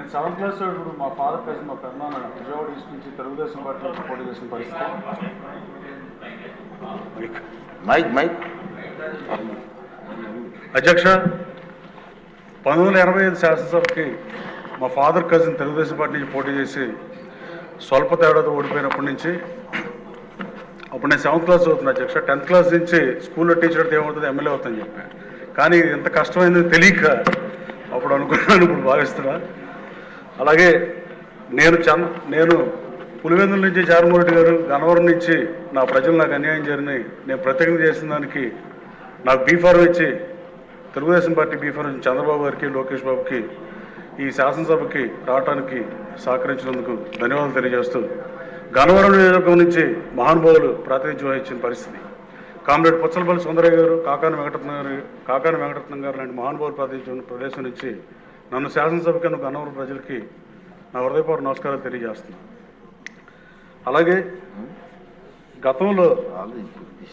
నేను 7th class ఇప్పుడు మా ఫాదర్ కలిసి మా పెద్దనాన్న విజయవాడ ఈస్ట్ నుంచి తెలుగుదేశం పార్టీ నుంచి పోటీ చేసిన పరిస్థితి. అధ్యక్ష, 1985 శాసనసభకి మా ఫాదర్ కజిన్ తెలుగుదేశం పార్టీ నుంచి పోటీ చేసి స్వల్ప తేడాతో ఓడిపోయినప్పటి నుంచి అప్పుడు నేను 7th క్లాస్ చదువుతున్నా అధ్యక్ష. 10th క్లాస్ నుంచి స్కూల్లో టీచర్ అయితే ఏమవుతుంది, ఎమ్మెల్యే అవుతుందని చెప్పాను. కానీ ఎంత కష్టమైందని తెలియక అప్పుడు అనుకున్నాను, ఇప్పుడు భావిస్తున్నా. అలాగే నేను పులివెందుల నుంచి జగన్మోహన్ రెడ్డి గారు, గన్నవరం నుంచి నా ప్రజలు నాకు అన్యాయం జరిగినాయి, నేను ప్రత్యేకంగా చేసిన దానికి నాకు బీఫారం ఇచ్చి తెలుగుదేశం పార్టీ బీఫారం ఇచ్చి చంద్రబాబు గారికి, లోకేష్ బాబుకి ఈ శాసనసభకి రావడానికి సహకరించినందుకు ధన్యవాదాలు తెలియజేస్తూ, గన్నవరం నియోజకవర్గం నుంచి మహానుభావులు ప్రాతినిధ్యం వహించిన పరిస్థితి. కామ్రేడ్ పుచ్చలపల్లి సుందరయ్య గారు, కాకాని వెంకటరత్నం గారు లాంటి మహానుభావులు ప్రాతినిధ్యం ప్రదేశం నుంచి నన్ను శాసనసభకి గన్నవరం ప్రజలకి నా హృదయపూర్వక నమస్కారాలు తెలియజేస్తున్నాను. అలాగే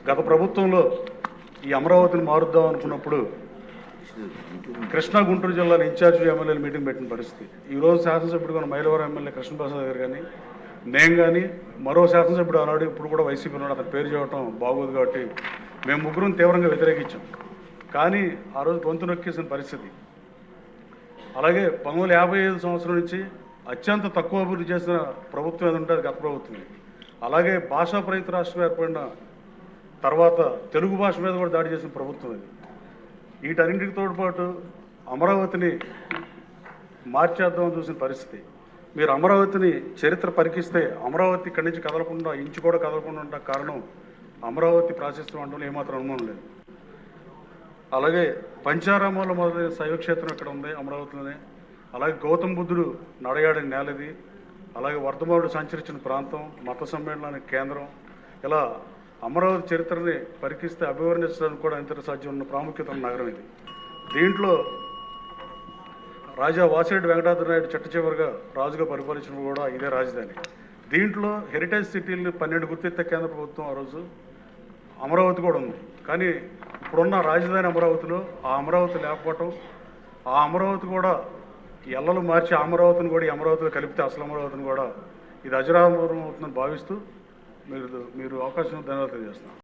గత ప్రభుత్వంలో ఈ అమరావతిని మారుద్దాం అనుకున్నప్పుడు కృష్ణా గుంటూరు జిల్లాలో ఇన్ఛార్జి ఎమ్మెల్యేలు మీటింగ్ పెట్టిన పరిస్థితి. ఈరోజు శాసనసభ్యుడు మన మైలవరం ఎమ్మెల్యే కృష్ణప్రసాద్ గారు కానీ, నేను కానీ, మరో శాసనసభ్యుడు ఆనాడు ఇప్పుడు కూడా వైసీపీ ఉన్నాడు, అతని పేరు చెప్పడం బాగోదు కాబట్టి మేము ముగ్గురం తీవ్రంగా వ్యతిరేకించాం. కానీ ఆ రోజు గొంతు నొక్కేసిన పరిస్థితి. అలాగే 1955 సంవత్సరం నుంచి అత్యంత తక్కువ అభివృద్ధి చేసిన ప్రభుత్వం ఏదంటే అది గత ప్రభుత్వమే. అలాగే భాషా ప్రయుక్త రాష్ట్రం ఏర్పడిన తర్వాత తెలుగు భాష మీద కూడా దాడి చేసిన ప్రభుత్వం అది. వీటన్నింటికి తోడ్పాటు అమరావతిని మార్చేద్దామని చూసిన పరిస్థితి. మీరు అమరావతిని చరిత్ర పరికిస్తే అమరావతి ఇక్కడి నుంచి కదలకుండా, ఇంచు కూడా కదలకుండా ఉండే కారణం అమరావతి ప్రాశస్త్యం అంటే ఏమాత్రం అనుమానం లేదు. అలాగే పంచారామాల్లో మొదలైన శైవక్షేత్రం ఇక్కడ ఉంది అమరావతిలోనే. అలాగే గౌతమ బుద్ధుడు నడయాడిన నేలది. అలాగే వర్ధమానుడు సంచరించిన ప్రాంతం, మత సమ్మేళనానికి కేంద్రం. ఇలా అమరావతి చరిత్రని పరికిస్తే అభివర్ణించడానికి కూడా అంతర సాధ్యం ఉన్న ప్రాముఖ్యత ఉన్న నగరం ఇది. దీంట్లో రాజా వాసిరెడ్డి వెంకటాద్రి నాయుడు చిట్ట చివరిగా రాజుగా పరిపాలించిన కూడా ఇదే రాజధాని. దీంట్లో హెరిటేజ్ సిటీలు 12 గుర్తించే కేంద్ర ప్రభుత్వం ఆ రోజు అమరావతి కూడా ఉంది. కానీ ఇప్పుడున్న రాజధాని అమరావతిలో ఆ అమరావతి లేకపోవటం, ఆ అమరావతి కూడా ఎల్లలు మార్చి అమరావతిని కూడా ఈ అమరావతిలో కలిపితే అసలు అమరావతిని కూడా ఇది అజరామరం అవుతుందని భావిస్తూ మీరు అవకాశం ధన్యవాదాలు తెలియజేస్తున్నాను.